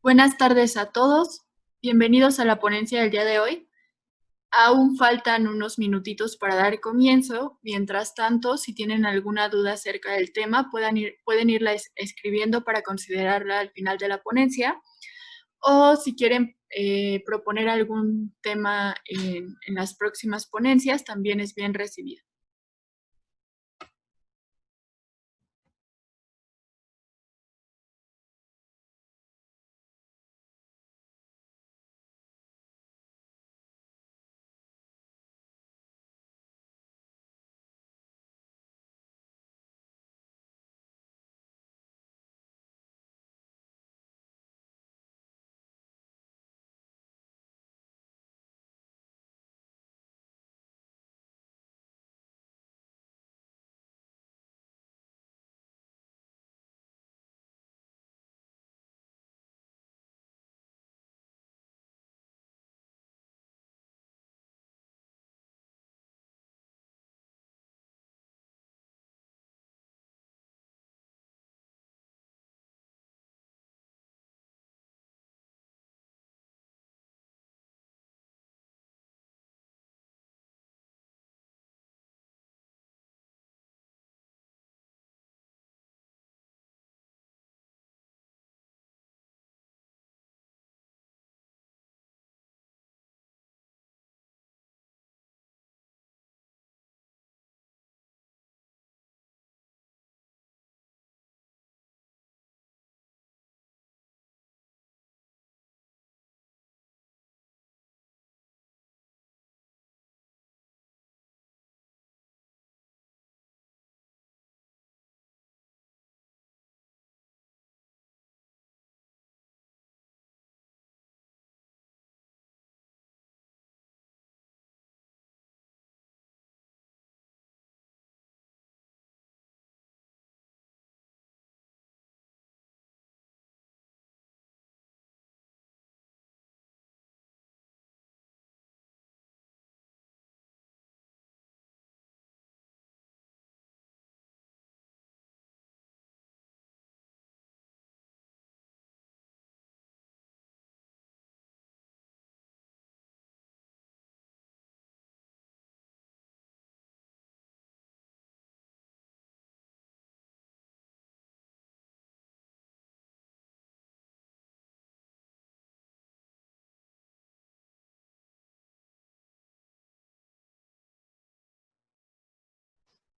Buenas tardes a todos. Bienvenidos a la ponencia del día de hoy. Aún faltan unos minutitos para dar comienzo. Mientras tanto, si tienen alguna duda acerca del tema, pueden irla escribiendo para considerarla al final de la ponencia. O si quieren proponer algún tema en las próximas ponencias, también es bien recibido.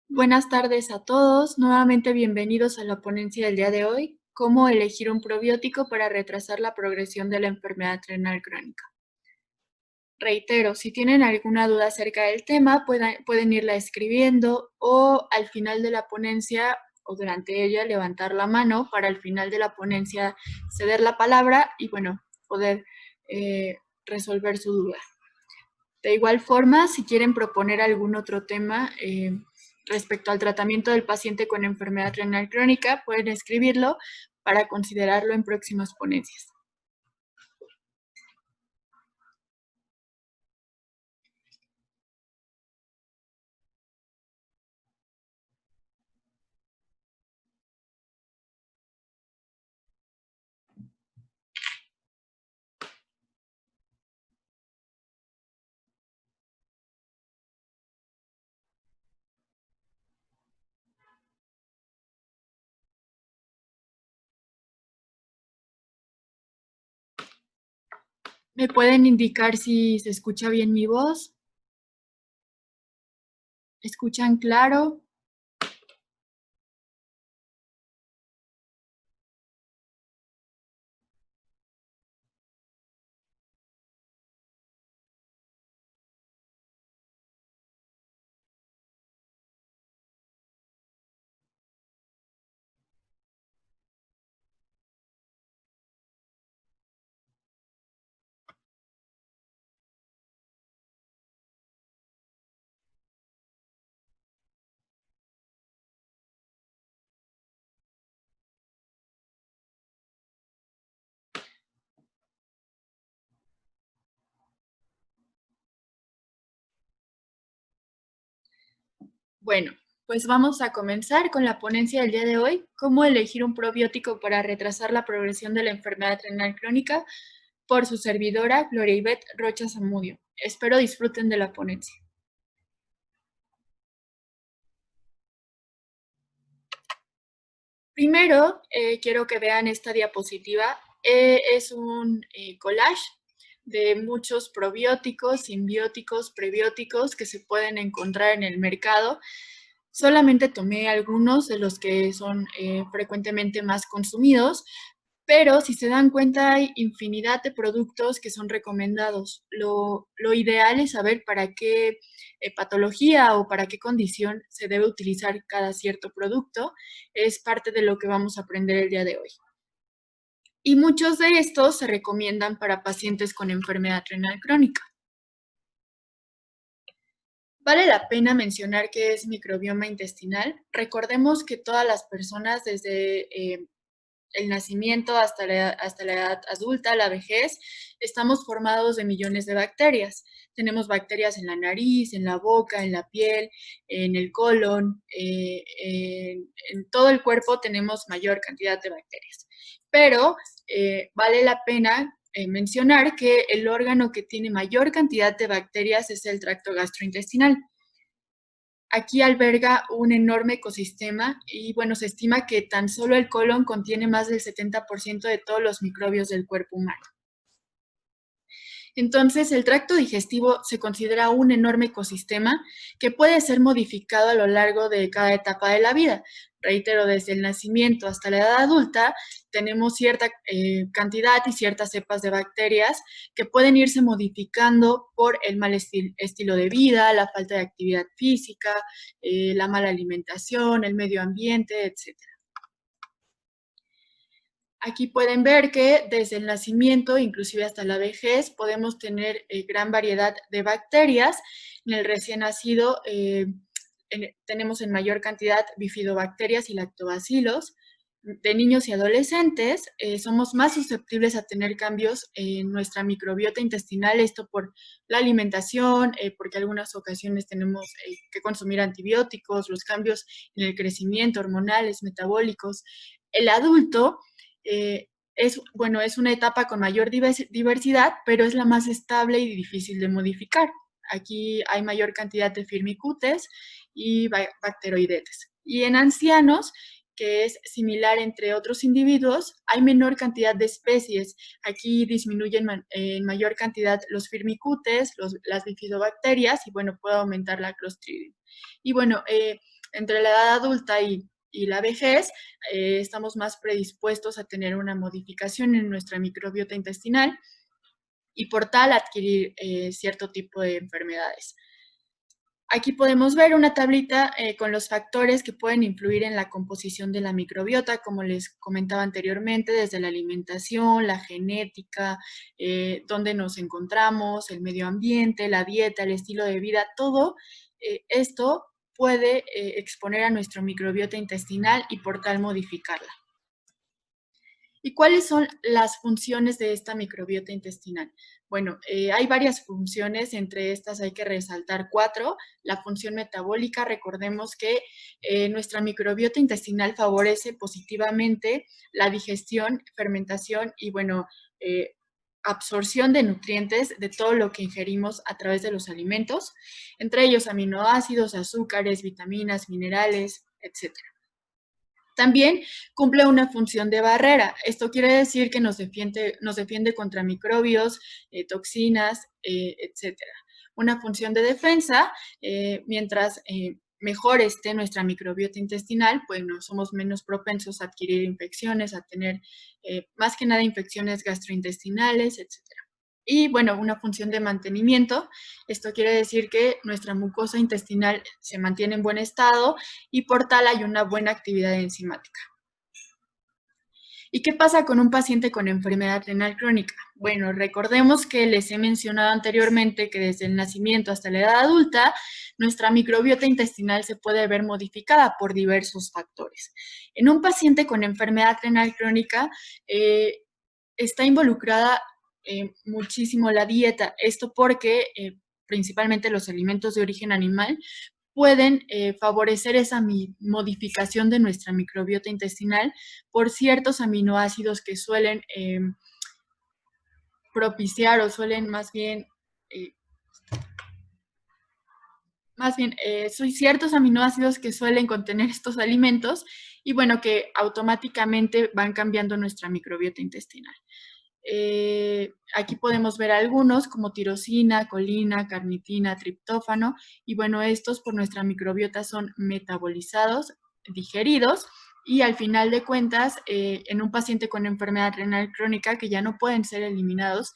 Buenas tardes a todos. Nuevamente bienvenidos a la ponencia del día de hoy, cómo elegir un probiótico para retrasar la progresión de la enfermedad renal crónica. Reitero, si tienen alguna duda acerca del tema, pueden irla escribiendo o al final de la ponencia o durante ella levantar la mano para al final de la ponencia ceder la palabra y bueno, poder resolver su duda. De igual forma, si quieren proponer algún otro tema respecto al tratamiento del paciente con enfermedad renal crónica, pueden escribirlo para considerarlo en próximas ponencias. ¿Me pueden indicar si se escucha bien mi voz? ¿Escuchan claro? Bueno, Pues vamos a comenzar con la ponencia del día de hoy, cómo elegir un probiótico para retrasar la progresión de la enfermedad renal crónica, por su servidora Gloria Ivette Rocha Zamudio. Espero disfruten de la ponencia. Primero, quiero que vean esta diapositiva. Es un collage de muchos probióticos, simbióticos, prebióticos que se pueden encontrar en el mercado. Solamente tomé algunos de los que son frecuentemente más consumidos, pero si se dan cuenta hay infinidad de productos que son recomendados. Lo ideal es saber para qué patología o para qué condición se debe utilizar cada cierto producto. Es parte de lo que vamos a aprender el día de hoy. Y muchos de estos se recomiendan para pacientes con enfermedad renal crónica. Vale la pena mencionar qué es microbioma intestinal. Recordemos que todas las personas desde el nacimiento hasta la edad adulta, la vejez, estamos formados de millones de bacterias. Tenemos bacterias en la nariz, en la boca, en la piel, en el colon, en todo el cuerpo tenemos mayor cantidad de bacterias. Pero vale la pena mencionar que el órgano que tiene mayor cantidad de bacterias es el tracto gastrointestinal. Aquí alberga un enorme ecosistema y bueno, se estima que tan solo el colon contiene más del 70% de todos los microbios del cuerpo humano. Entonces, el tracto digestivo se considera un enorme ecosistema que puede ser modificado a lo largo de cada etapa de la vida. Reitero, desde el nacimiento hasta la edad adulta, tenemos cierta cantidad y ciertas cepas de bacterias que pueden irse modificando por el mal estilo de vida, la falta de actividad física, la mala alimentación, el medio ambiente, etc. Aquí pueden ver que desde el nacimiento, inclusive hasta la vejez, podemos tener gran variedad de bacterias. En el recién nacido tenemos en mayor cantidad bifidobacterias y lactobacilos. De niños y adolescentes somos más susceptibles a tener cambios en nuestra microbiota intestinal, esto por la alimentación, porque en algunas ocasiones tenemos que consumir antibióticos, los cambios en el crecimiento, hormonales, metabólicos. El adulto es una etapa con mayor diversidad, pero es la más estable y difícil de modificar. Aquí hay mayor cantidad de firmicutes y bacteroidetes. Y en ancianos, que es similar entre otros individuos, hay menor cantidad de especies. Aquí disminuyen en mayor cantidad los firmicutes, las bifidobacterias y bueno, puede aumentar la Clostridium. Y bueno, entre la edad adulta y la vejez, estamos más predispuestos a tener una modificación en nuestra microbiota intestinal y por tal adquirir cierto tipo de enfermedades. Aquí podemos ver una tablita con los factores que pueden influir en la composición de la microbiota, como les comentaba anteriormente, desde la alimentación, la genética, dónde nos encontramos, el medio ambiente, la dieta, el estilo de vida, todo esto puede exponer a nuestra microbiota intestinal y por tal modificarla. ¿Y cuáles son las funciones de esta microbiota intestinal? Bueno, hay varias funciones, entre estas hay que resaltar 4. La función metabólica, recordemos que nuestra microbiota intestinal favorece positivamente la digestión, fermentación y, bueno, absorción de nutrientes de todo lo que ingerimos a través de los alimentos, entre ellos aminoácidos, azúcares, vitaminas, minerales, etc. También cumple una función de barrera. Esto quiere decir que nos defiende contra microbios, toxinas, etc. Una función de defensa, mientras mejor esté nuestra microbiota intestinal, pues no somos menos propensos a adquirir infecciones, a tener más que nada infecciones gastrointestinales, etc. Y bueno, una función de mantenimiento. Esto quiere decir que nuestra mucosa intestinal se mantiene en buen estado y por tal hay una buena actividad enzimática. ¿Y qué pasa con un paciente con enfermedad renal crónica? Bueno, recordemos que les he mencionado anteriormente que desde el nacimiento hasta la edad adulta, nuestra microbiota intestinal se puede ver modificada por diversos factores. En un paciente con enfermedad renal crónica, está involucrada muchísimo la dieta. Esto porque principalmente los alimentos de origen animal pueden favorecer esa modificación de nuestra microbiota intestinal por ciertos aminoácidos que suelen propiciar o suelen son ciertos aminoácidos que suelen contener estos alimentos y bueno, que automáticamente van cambiando nuestra microbiota intestinal. Aquí podemos ver algunos como tirosina, colina, carnitina, triptófano y bueno, estos por nuestra microbiota son metabolizados, digeridos y al final de cuentas, en un paciente con enfermedad renal crónica que ya no pueden ser eliminados,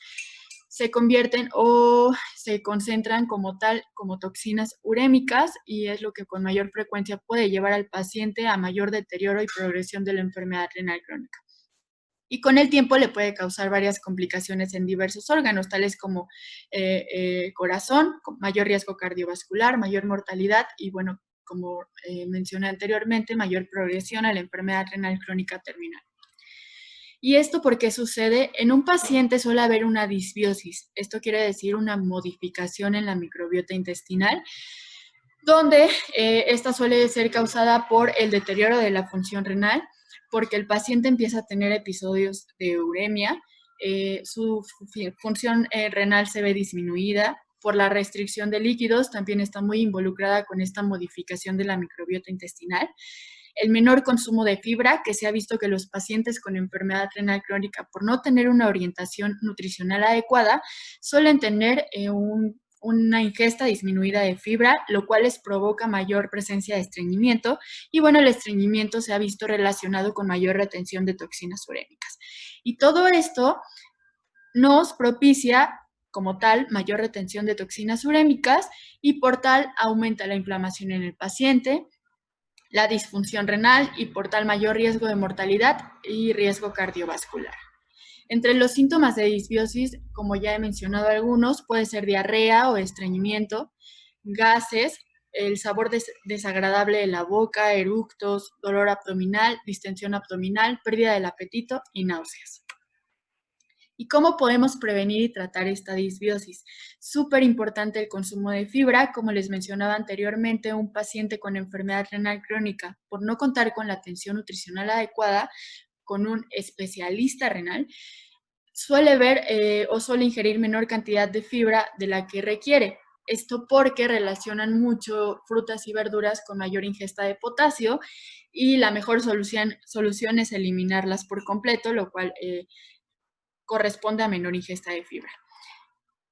se convierten o se concentran como tal, como toxinas urémicas y es lo que con mayor frecuencia puede llevar al paciente a mayor deterioro y progresión de la enfermedad renal crónica. Y con el tiempo le puede causar varias complicaciones en diversos órganos, tales como corazón, mayor riesgo cardiovascular, mayor mortalidad y, bueno, como mencioné anteriormente, mayor progresión a la enfermedad renal crónica terminal. ¿Y esto por qué sucede? En un paciente suele haber una disbiosis. Esto quiere decir una modificación en la microbiota intestinal, donde esta suele ser causada por el deterioro de la función renal, porque el paciente empieza a tener episodios de uremia, su función renal se ve disminuida, por la restricción de líquidos, también está muy involucrada con esta modificación de la microbiota intestinal. El menor consumo de fibra, que se ha visto que los pacientes con enfermedad renal crónica, por no tener una orientación nutricional adecuada, suelen tener una ingesta disminuida de fibra, lo cual les provoca mayor presencia de estreñimiento y bueno, el estreñimiento se ha visto relacionado con mayor retención de toxinas urémicas. Y todo esto nos propicia como tal mayor retención de toxinas urémicas y por tal aumenta la inflamación en el paciente, la disfunción renal y por tal mayor riesgo de mortalidad y riesgo cardiovascular. Entre los síntomas de disbiosis, como ya he mencionado algunos, puede ser diarrea o estreñimiento, gases, el sabor desagradable de la boca, eructos, dolor abdominal, distensión abdominal, pérdida del apetito y náuseas. ¿Y cómo podemos prevenir y tratar esta disbiosis? Súper importante el consumo de fibra. Como les mencionaba anteriormente, un paciente con enfermedad renal crónica, por no contar con la atención nutricional adecuada, con un especialista renal, suele ver o suele ingerir menor cantidad de fibra de la que requiere. Esto porque relacionan mucho frutas y verduras con mayor ingesta de potasio y la mejor solución es eliminarlas por completo, lo cual corresponde a menor ingesta de fibra.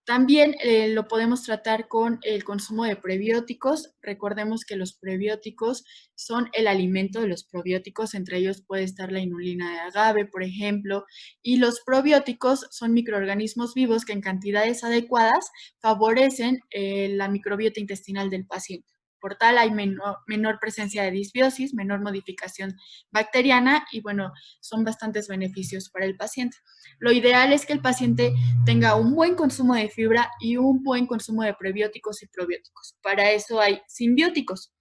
También lo podemos tratar con el consumo de prebióticos. Recordemos que los prebióticos son el alimento de los probióticos, entre ellos puede estar la inulina de agave, por ejemplo, y los probióticos son microorganismos vivos que en cantidades adecuadas favorecen la microbiota intestinal del paciente. Por tal, hay menor presencia de disbiosis, menor modificación bacteriana y, bueno, son bastantes beneficios para el paciente. Lo ideal es que el paciente tenga un buen consumo de fibra y un buen consumo de prebióticos y probióticos. Para eso hay simbióticos,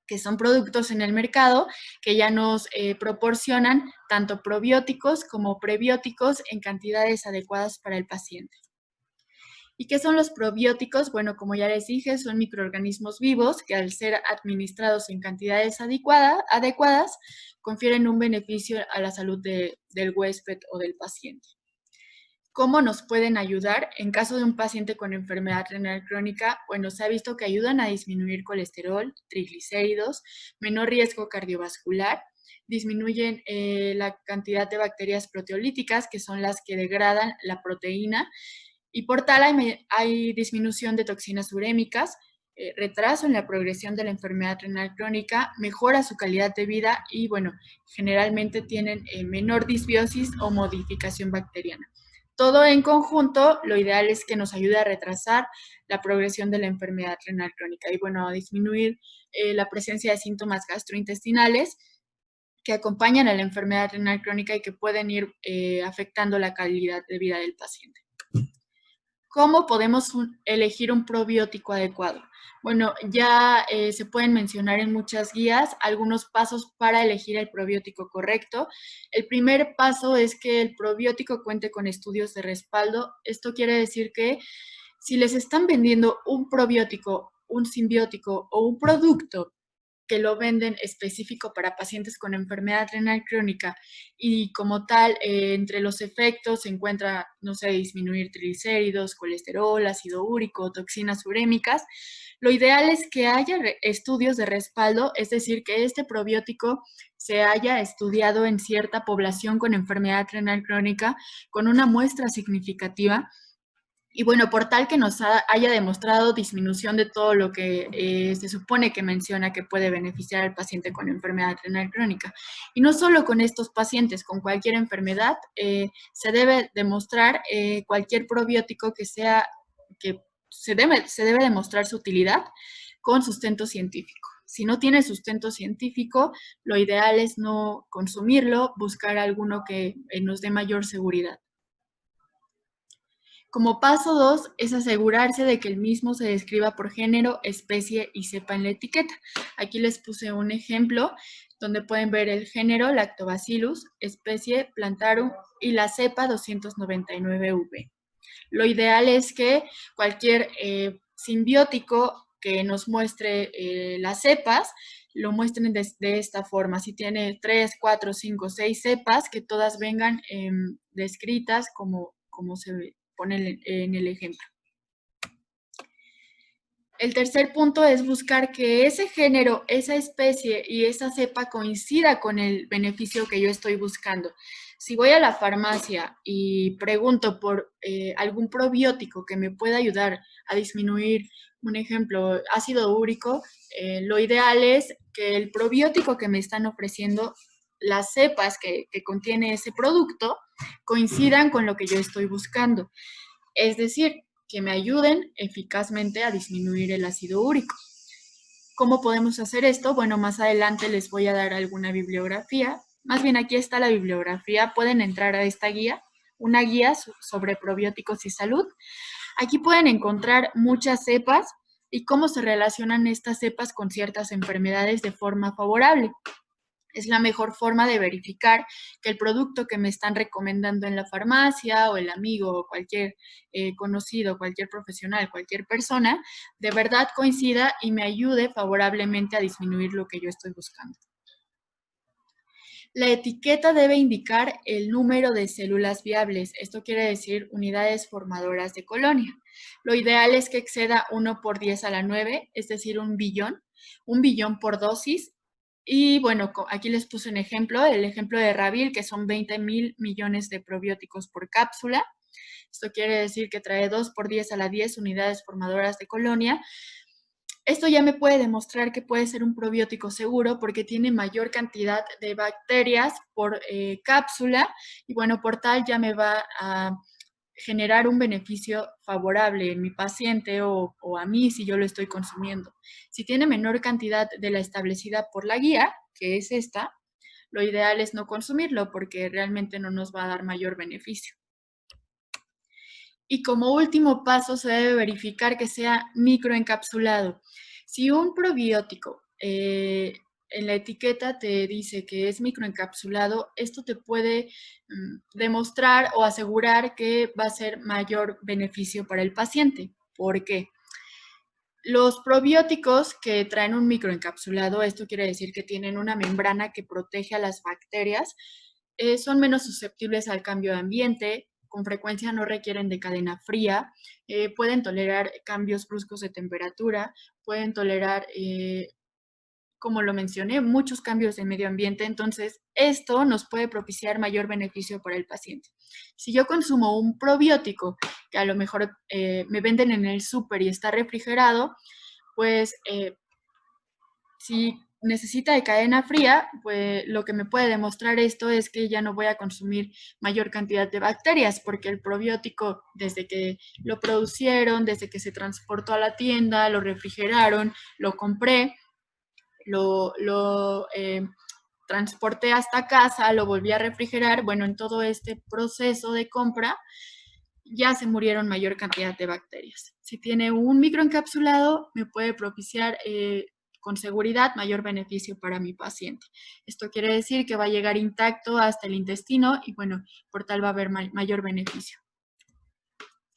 que son productos en el mercado que ya nos proporcionan tanto probióticos como prebióticos en cantidades adecuadas para el paciente. ¿Y qué son los probióticos? Bueno, como ya les dije, son microorganismos vivos que al ser administrados en cantidades adecuadas confieren un beneficio a la salud del huésped o del paciente. ¿Cómo nos pueden ayudar? En caso de un paciente con enfermedad renal crónica, bueno, se ha visto que ayudan a disminuir colesterol, triglicéridos, menor riesgo cardiovascular, disminuyen la cantidad de bacterias proteolíticas, que son las que degradan la proteína, y por tal hay disminución de toxinas urémicas, retraso en la progresión de la enfermedad renal crónica, mejora su calidad de vida y, bueno, generalmente tienen menor disbiosis o modificación bacteriana. Todo en conjunto, lo ideal es que nos ayude a retrasar la progresión de la enfermedad renal crónica y, bueno, a disminuir la presencia de síntomas gastrointestinales que acompañan a la enfermedad renal crónica y que pueden ir afectando la calidad de vida del paciente. ¿Cómo podemos elegir un probiótico adecuado? Bueno, ya se pueden mencionar en muchas guías algunos pasos para elegir el probiótico correcto. El primer paso es que el probiótico cuente con estudios de respaldo. Esto quiere decir que si les están vendiendo un probiótico un simbiótico o un producto que lo venden específico para pacientes con enfermedad renal crónica y como tal, entre los efectos se encuentra, no sé, disminuir triglicéridos, colesterol, ácido úrico, toxinas urémicas. Lo ideal es que haya estudios de respaldo, es decir, que este probiótico se haya estudiado en cierta población con enfermedad renal crónica con una muestra significativa y bueno, por tal que nos haya demostrado disminución de todo lo que se supone que menciona que puede beneficiar al paciente con enfermedad renal crónica. Y no solo con estos pacientes, con cualquier enfermedad, se debe demostrar cualquier probiótico que se debe demostrar su utilidad con sustento científico. Si no tiene sustento científico, lo ideal es no consumirlo, buscar alguno que nos dé mayor seguridad. Como paso 2 es asegurarse de que el mismo se describa por género, especie y cepa en la etiqueta. Aquí les puse un ejemplo donde pueden ver el género Lactobacillus, especie Plantarum y la cepa 299V. Lo ideal es que cualquier simbiótico que nos muestre las cepas, lo muestren de esta forma. Si tiene 3, 4, 5, 6 cepas, que todas vengan descritas como se pone en el ejemplo. El tercer punto es buscar que ese género, esa especie y esa cepa coincida con el beneficio que yo estoy buscando. Si voy a la farmacia y pregunto por algún probiótico que me pueda ayudar a disminuir, un ejemplo, ácido úrico, lo ideal es que el probiótico que me están ofreciendo, las cepas que contiene ese producto, coincidan con lo que yo estoy buscando. Es decir, que me ayuden eficazmente a disminuir el ácido úrico. ¿Cómo podemos hacer esto? Bueno, más adelante les voy a dar alguna bibliografía. Más bien aquí está la bibliografía. Pueden entrar a esta guía, una guía sobre probióticos y salud. Aquí pueden encontrar muchas cepas y cómo se relacionan estas cepas con ciertas enfermedades de forma favorable. Es la mejor forma de verificar que el producto que me están recomendando en la farmacia o el amigo o cualquier conocido, cualquier profesional, cualquier persona, de verdad coincida y me ayude favorablemente a disminuir lo que yo estoy buscando. La etiqueta debe indicar el número de células viables, esto quiere decir unidades formadoras de colonia. Lo ideal es que exceda 1 por 10 a la 9, es decir, un billón por dosis. Y bueno, aquí les puse un ejemplo, el ejemplo de Ravil, que son 20,000 millones de probióticos por cápsula. Esto quiere decir que trae 2 por 10 a la 10 unidades formadoras de colonia. Esto ya me puede demostrar que puede ser un probiótico seguro porque tiene mayor cantidad de bacterias por cápsula y bueno, por tal ya me va a generar un beneficio favorable en mi paciente o a mí si yo lo estoy consumiendo. Si tiene menor cantidad de la establecida por la guía, que es esta, lo ideal es no consumirlo porque realmente no nos va a dar mayor beneficio. Y como último paso se debe verificar que sea microencapsulado. Si un probiótico en la etiqueta te dice que es microencapsulado, esto te puede demostrar o asegurar que va a ser mayor beneficio para el paciente. ¿Por qué? Los probióticos que traen un microencapsulado, esto quiere decir que tienen una membrana que protege a las bacterias, son menos susceptibles al cambio de ambiente, con frecuencia no requieren de cadena fría, pueden tolerar cambios bruscos de temperatura, pueden tolerar, como lo mencioné, muchos cambios de medio ambiente, entonces esto nos puede propiciar mayor beneficio para el paciente. Si yo consumo un probiótico que a lo mejor me venden en el súper y está refrigerado, pues si necesita de cadena fría, pues lo que me puede demostrar esto es que ya no voy a consumir mayor cantidad de bacterias, porque el probiótico, desde que lo producieron, desde que se transportó a la tienda, lo refrigeraron, lo compré, lo transporté hasta casa, lo volví a refrigerar, bueno, en todo este proceso de compra ya se murieron mayor cantidad de bacterias. Si tiene un microencapsulado, me puede propiciar con seguridad mayor beneficio para mi paciente. Esto quiere decir que va a llegar intacto hasta el intestino y bueno, por tal va a haber mayor beneficio.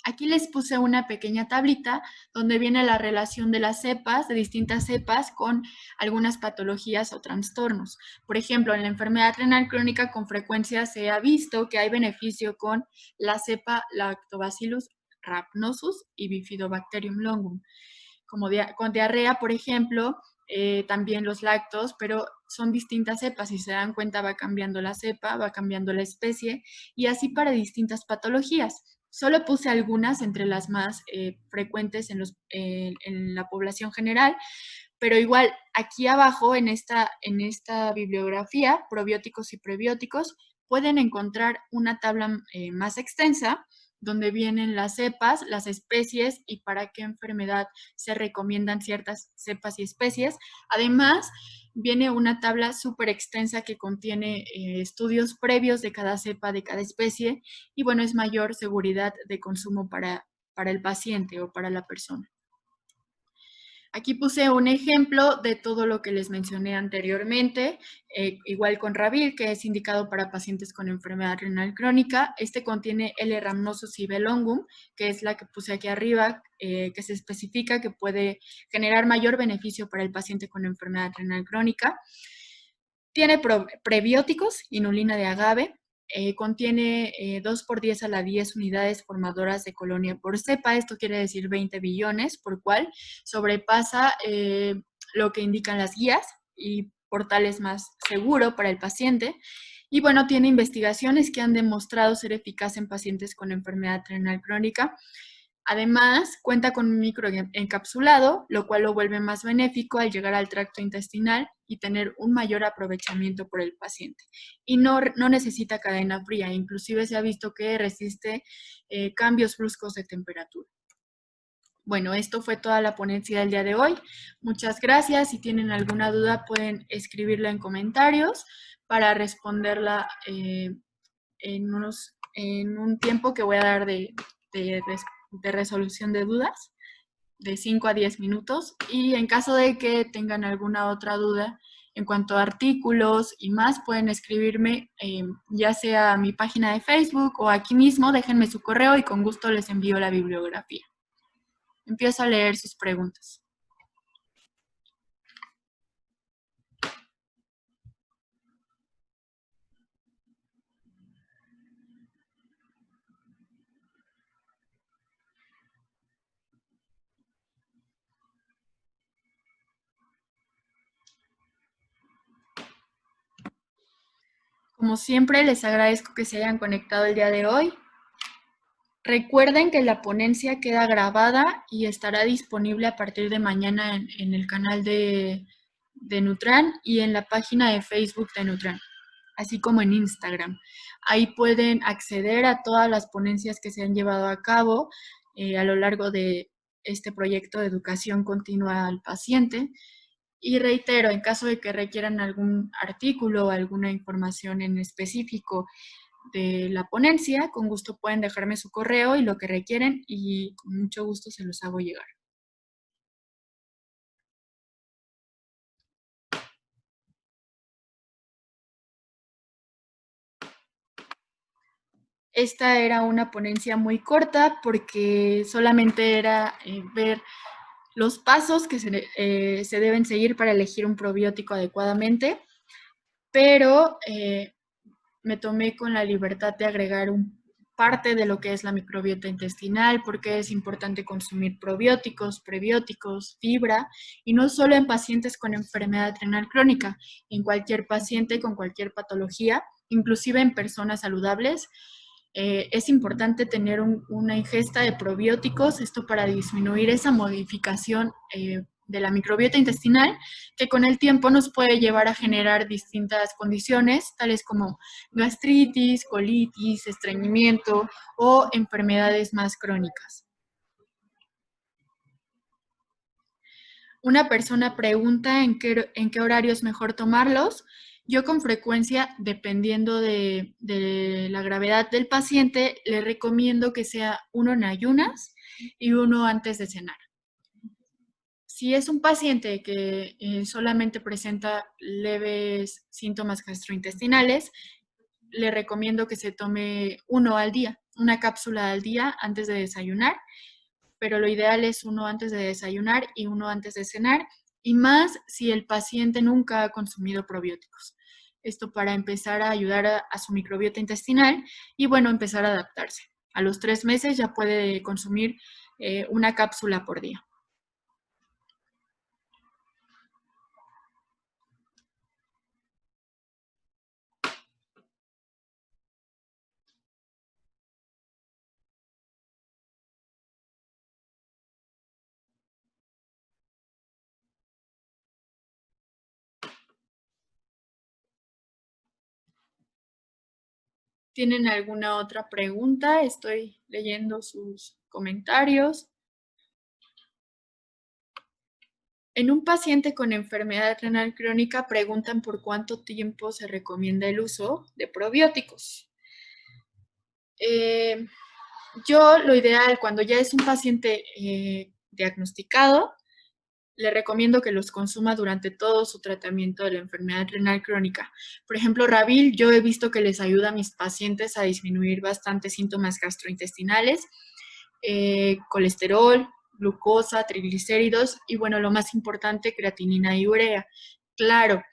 Aquí les puse una pequeña tablita donde viene la relación de las cepas, de distintas cepas, con algunas patologías o trastornos. Por ejemplo, en la enfermedad renal crónica con frecuencia se ha visto que hay beneficio con la cepa Lactobacillus rhamnosus y Bifidobacterium longum. Como con diarrea, por ejemplo, también los lactos, pero son distintas cepas. Si se dan cuenta, va cambiando la cepa, va cambiando la especie, y así para distintas patologías. Solo puse algunas entre las más frecuentes en la población general, pero igual aquí abajo en esta bibliografía, probióticos y prebióticos, pueden encontrar una tabla más extensa donde vienen las cepas, las especies y para qué enfermedad se recomiendan ciertas cepas y especies. Además, viene una tabla súper extensa que contiene estudios previos de cada cepa, de cada especie, y bueno, es mayor seguridad de consumo para el paciente o para la persona. Aquí puse un ejemplo de todo lo que les mencioné anteriormente, igual con Ravil, que es indicado para pacientes con enfermedad renal crónica. Este contiene L-rhamnosus y B-longum, que es la que puse aquí arriba, que se especifica que puede generar mayor beneficio para el paciente con enfermedad renal crónica. Tiene prebióticos, inulina de agave, contiene 2 por 10 a la 10 unidades formadoras de colonia por cepa, esto quiere decir 20 billones, por cual sobrepasa lo que indican las guías y por tal es más seguro para el paciente. Y bueno, tiene investigaciones que han demostrado ser eficaz en pacientes con enfermedad renal crónica. Además, cuenta con un microencapsulado, lo cual lo vuelve más benéfico al llegar al tracto intestinal y tener un mayor aprovechamiento por el paciente. Y no necesita cadena fría, inclusive se ha visto que resiste cambios bruscos de temperatura. Bueno, esto fue toda la ponencia del día de hoy. Muchas gracias. Si tienen alguna duda, pueden escribirla en comentarios para responderla en un tiempo que voy a dar de resolución de dudas, de 5 a 10 minutos. Y en caso de que tengan alguna otra duda en cuanto a artículos y más, pueden escribirme ya sea a mi página de Facebook o aquí mismo, déjenme su correo y con gusto les envío la bibliografía. Empiezo a leer sus preguntas. Como siempre, les agradezco que se hayan conectado el día de hoy. Recuerden que la ponencia queda grabada y estará disponible a partir de mañana en el canal de Nutran y en la página de Facebook de Nutran, así como en Instagram. Ahí pueden acceder a todas las ponencias que se han llevado a cabo a lo largo de este proyecto de educación continua al paciente. Y reitero, en caso de que requieran algún artículo o alguna información en específico de la ponencia, con gusto pueden dejarme su correo y lo que requieren y con mucho gusto se los hago llegar. Esta era una ponencia muy corta porque solamente era ver los pasos que se deben seguir para elegir un probiótico adecuadamente, pero me tomé con la libertad de agregar parte de lo que es la microbiota intestinal, porque es importante consumir probióticos, prebióticos, fibra, y no solo en pacientes con enfermedad renal crónica, en cualquier paciente con cualquier patología, inclusive en personas saludables. Es importante tener una ingesta de probióticos, esto para disminuir esa modificación de la microbiota intestinal, que con el tiempo nos puede llevar a generar distintas condiciones, tales como gastritis, colitis, estreñimiento o enfermedades más crónicas. Una persona pregunta en qué horario es mejor tomarlos. Yo con frecuencia, dependiendo de la gravedad del paciente, le recomiendo que sea uno en ayunas y uno antes de cenar. Si es un paciente que solamente presenta leves síntomas gastrointestinales, le recomiendo que se tome uno al día. una cápsula al día antes de desayunar, pero lo ideal es uno antes de desayunar y uno antes de cenar, y más si el paciente nunca ha consumido probióticos. Esto para empezar a ayudar a su microbiota intestinal y bueno, empezar a adaptarse. A los 3 meses ya puede consumir una cápsula por día. ¿Tienen alguna otra pregunta? Estoy leyendo sus comentarios. En un paciente con enfermedad renal crónica preguntan por cuánto tiempo se recomienda el uso de probióticos. Yo lo ideal, cuando ya es un paciente diagnosticado, le recomiendo que los consuma durante todo su tratamiento de la enfermedad renal crónica. Por ejemplo, Ravil, yo he visto que les ayuda a mis pacientes a disminuir bastante síntomas gastrointestinales, colesterol, glucosa, triglicéridos y bueno, lo más importante, creatinina y urea. Claro,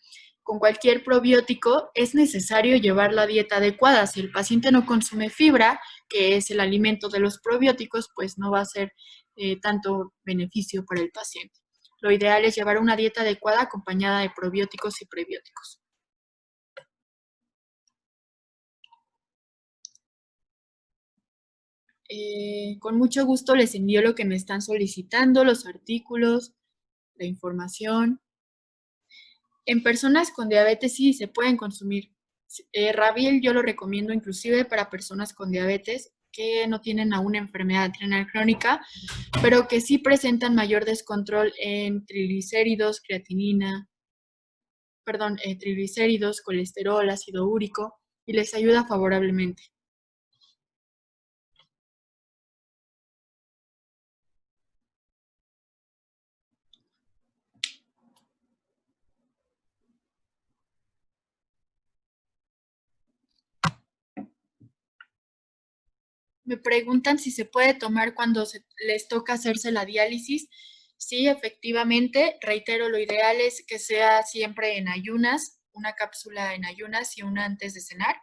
con cualquier probiótico es necesario llevar la dieta adecuada. Si el paciente no consume fibra, que es el alimento de los probióticos, pues no va a ser tanto beneficio para el paciente. Lo ideal es llevar una dieta adecuada acompañada de probióticos y prebióticos. Con mucho gusto les envío lo que me están solicitando, los artículos, la información. En personas con diabetes sí se pueden consumir. Ravil yo lo recomiendo inclusive para personas con diabetes que no tienen aún enfermedad renal crónica, pero que sí presentan mayor descontrol en triglicéridos, triglicéridos, colesterol, ácido úrico, y les ayuda favorablemente. Me preguntan si se puede tomar cuando les toca hacerse la diálisis. Sí, efectivamente, reitero, lo ideal es que sea siempre en ayunas, una cápsula en ayunas y una antes de cenar.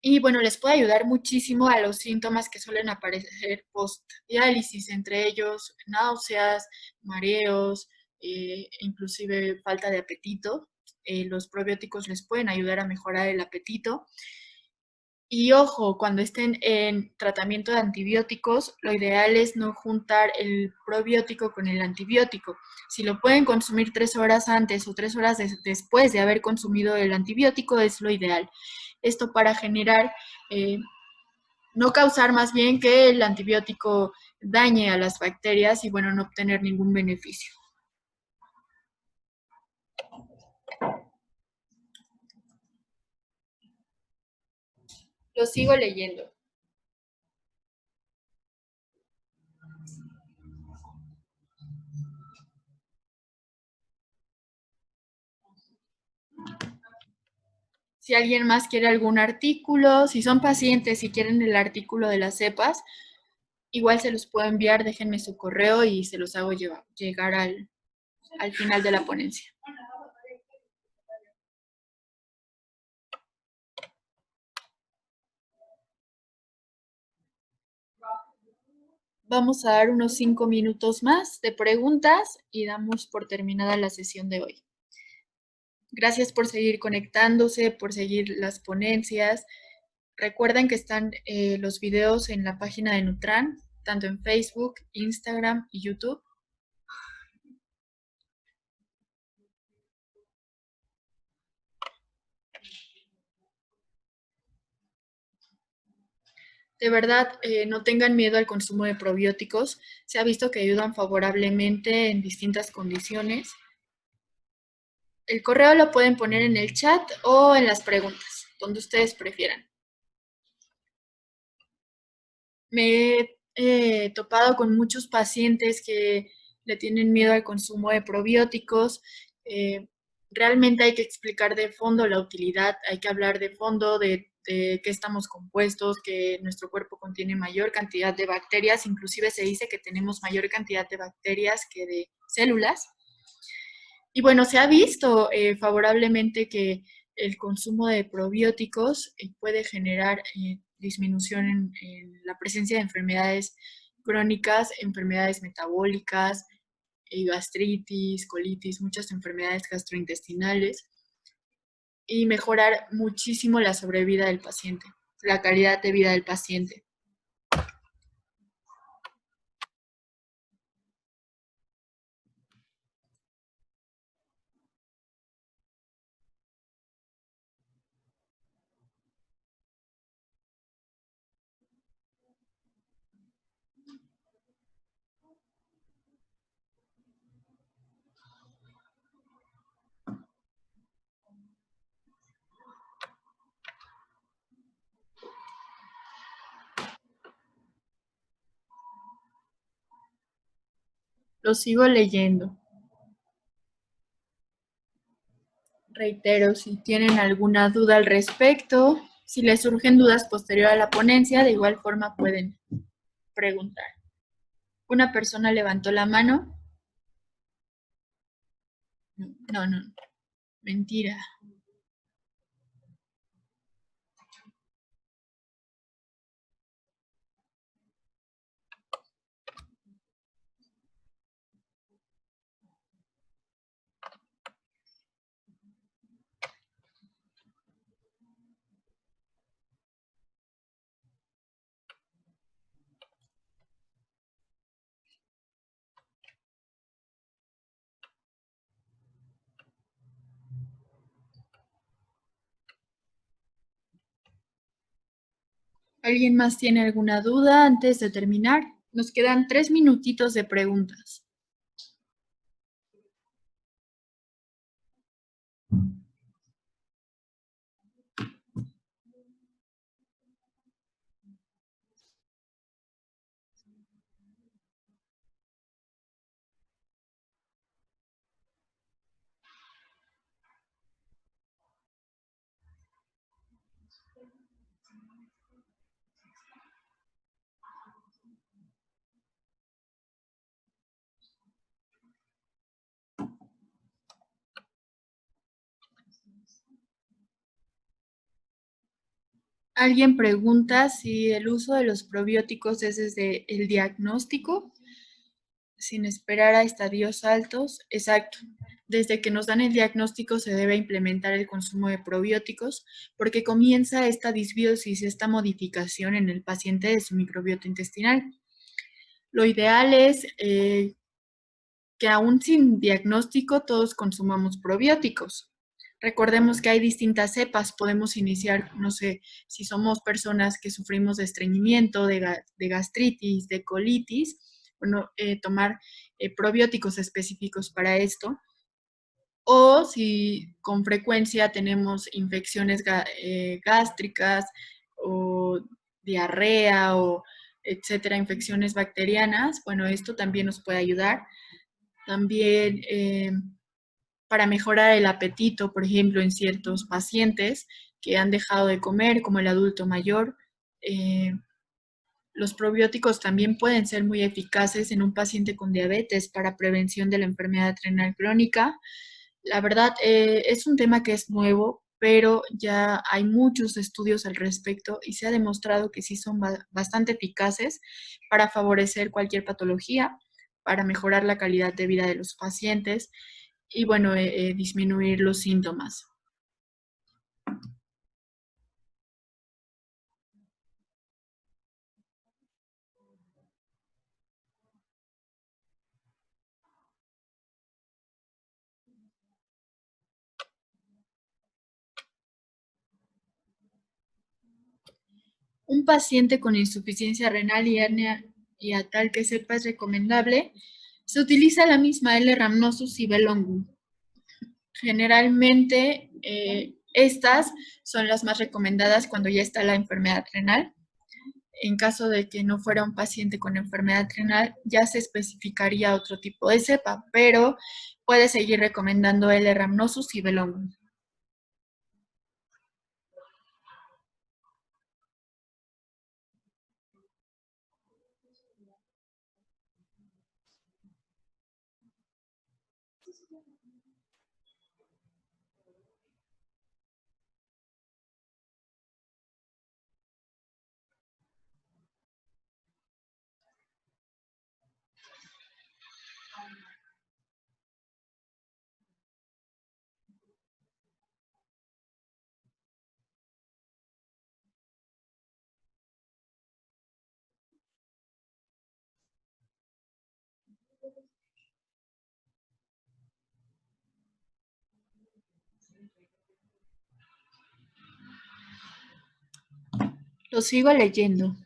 Y bueno, les puede ayudar muchísimo a los síntomas que suelen aparecer post-diálisis, entre ellos náuseas, mareos, inclusive falta de apetito. Los probióticos les pueden ayudar a mejorar el apetito. Y ojo, cuando estén en tratamiento de antibióticos, lo ideal es no juntar el probiótico con el antibiótico. Si lo pueden consumir 3 horas antes o 3 horas después de haber consumido el antibiótico, es lo ideal. Esto para generar, no causar más bien que el antibiótico dañe a las bacterias y bueno, no obtener ningún beneficio. Lo sigo leyendo. Si alguien más quiere algún artículo, si son pacientes y quieren el artículo de las cepas, igual se los puedo enviar, déjenme su correo y se los hago llegar al final de la ponencia. Vamos a dar unos 5 minutos más de preguntas y damos por terminada la sesión de hoy. Gracias por seguir conectándose, por seguir las ponencias. Recuerden que están los videos en la página de Nutran, tanto en Facebook, Instagram y YouTube. De verdad, no tengan miedo al consumo de probióticos. Se ha visto que ayudan favorablemente en distintas condiciones. El correo lo pueden poner en el chat o en las preguntas, donde ustedes prefieran. Me he topado con muchos pacientes que le tienen miedo al consumo de probióticos. Realmente hay que explicar de fondo la utilidad, hay que hablar de fondo de de qué estamos compuestos, que nuestro cuerpo contiene mayor cantidad de bacterias, inclusive se dice que tenemos mayor cantidad de bacterias que de células. Y bueno, se ha visto favorablemente que el consumo de probióticos puede generar disminución en la presencia de enfermedades crónicas, enfermedades metabólicas, gastritis, colitis, muchas enfermedades gastrointestinales y mejorar muchísimo la sobrevida del paciente, la calidad de vida del paciente. Lo sigo leyendo. Reitero, si tienen alguna duda al respecto, si les surgen dudas posterior a la ponencia, de igual forma pueden preguntar. Una persona levantó la mano. No, no, mentira. ¿Alguien más tiene alguna duda antes de terminar? Nos quedan 3 minutitos de preguntas. Alguien pregunta si el uso de los probióticos es desde el diagnóstico, sin esperar a estadios altos. Exacto. Desde que nos dan el diagnóstico se debe implementar el consumo de probióticos porque comienza esta disbiosis, esta modificación en el paciente de su microbiota intestinal. Lo ideal es que aún sin diagnóstico todos consumamos probióticos. Recordemos que hay distintas cepas, podemos iniciar, no sé, si somos personas que sufrimos de estreñimiento, de gastritis, de colitis, bueno, tomar probióticos específicos para esto. O si con frecuencia tenemos infecciones gástricas o diarrea o etcétera, infecciones bacterianas, bueno, esto también nos puede ayudar. También para mejorar el apetito, por ejemplo, en ciertos pacientes que han dejado de comer, como el adulto mayor. Los probióticos también pueden ser muy eficaces en un paciente con diabetes para prevención de la enfermedad renal crónica. La verdad, es un tema que es nuevo, pero ya hay muchos estudios al respecto y se ha demostrado que sí son bastante eficaces para favorecer cualquier patología, para mejorar la calidad de vida de los pacientes y, bueno, disminuir los síntomas. Un paciente con insuficiencia renal y hernia y a tal que sepa es recomendable, se utiliza la misma L-Rhamnosus y B-Longum. Generalmente, estas son las más recomendadas cuando ya está la enfermedad renal. En caso de que no fuera un paciente con enfermedad renal, ya se especificaría otro tipo de cepa, pero puede seguir recomendando L-Rhamnosus y B-Longum. Lo sigo leyendo.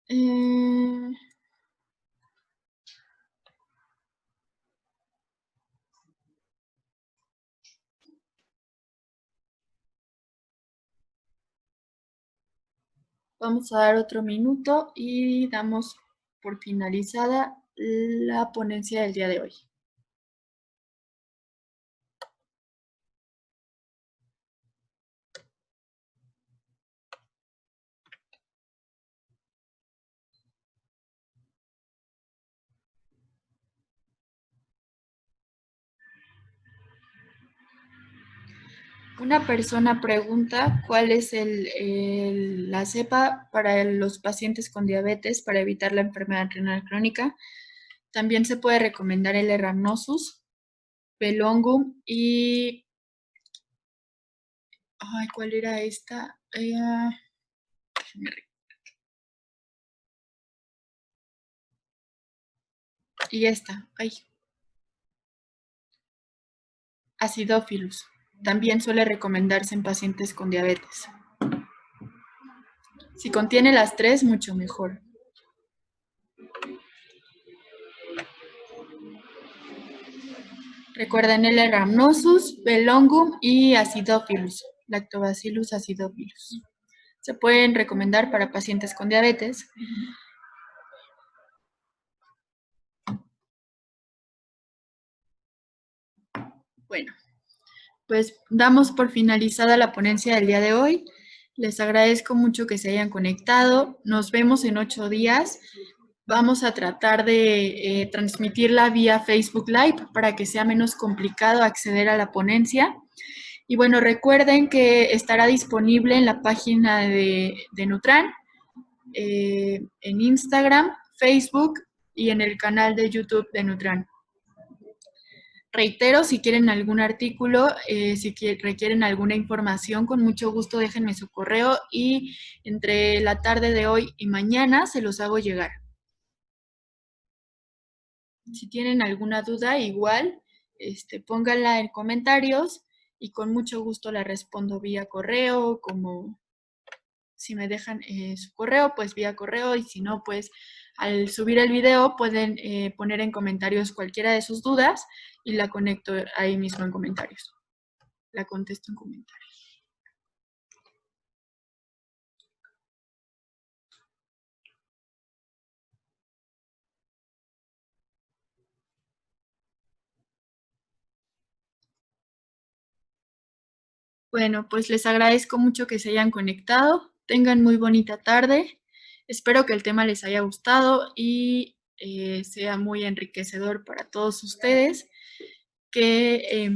Eh, Vamos a dar otro minuto y damos por finalizada la ponencia del día de hoy. Una persona pregunta cuál es la cepa para los pacientes con diabetes para evitar la enfermedad renal crónica. También se puede recomendar el Rhamnosus, Belongum y... Ay, ¿cuál era esta? Y esta, ay, Acidophilus. También suele recomendarse en pacientes con diabetes. Si contiene las tres, mucho mejor. Recuerden el Rhamnosus, Belongum y Acidophilus, Lactobacillus acidophilus. Se pueden recomendar para pacientes con diabetes. Bueno, pues damos por finalizada la ponencia del día de hoy. Les agradezco mucho que se hayan conectado. Nos vemos en 8 días. Vamos a tratar de transmitirla vía Facebook Live para que sea menos complicado acceder a la ponencia. Y bueno, recuerden que estará disponible en la página de Nutran, en Instagram, Facebook y en el canal de YouTube de Nutran. Reitero, si quieren algún artículo, si requieren alguna información, con mucho gusto déjenme su correo y entre la tarde de hoy y mañana se los hago llegar. Si tienen alguna duda, igual, pónganla en comentarios y con mucho gusto la respondo vía correo, como si me dejan su correo, pues vía correo, y si no, pues al subir el video pueden poner en comentarios cualquiera de sus dudas y la conecto ahí mismo en comentarios. La contesto en comentarios. Bueno, pues les agradezco mucho que se hayan conectado. Tengan muy bonita tarde. Espero que el tema les haya gustado y sea muy enriquecedor para todos ustedes. Que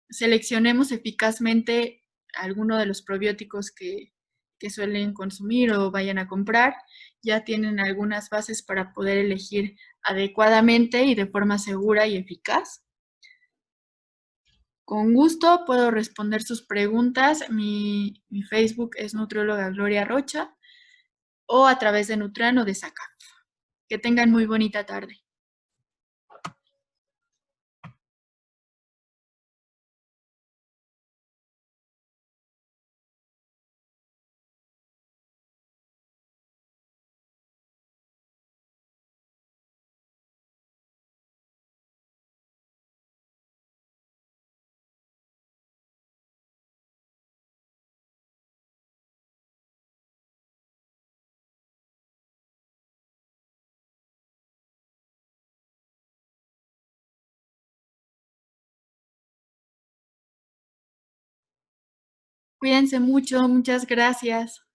seleccionemos eficazmente alguno de los probióticos que suelen consumir o vayan a comprar. Ya tienen algunas bases para poder elegir adecuadamente y de forma segura y eficaz. Con gusto puedo responder sus preguntas. Mi Facebook es Nutrióloga Gloria Rocha o a través de Nutran o de SACA. Que tengan muy bonita tarde. Cuídense mucho, muchas gracias.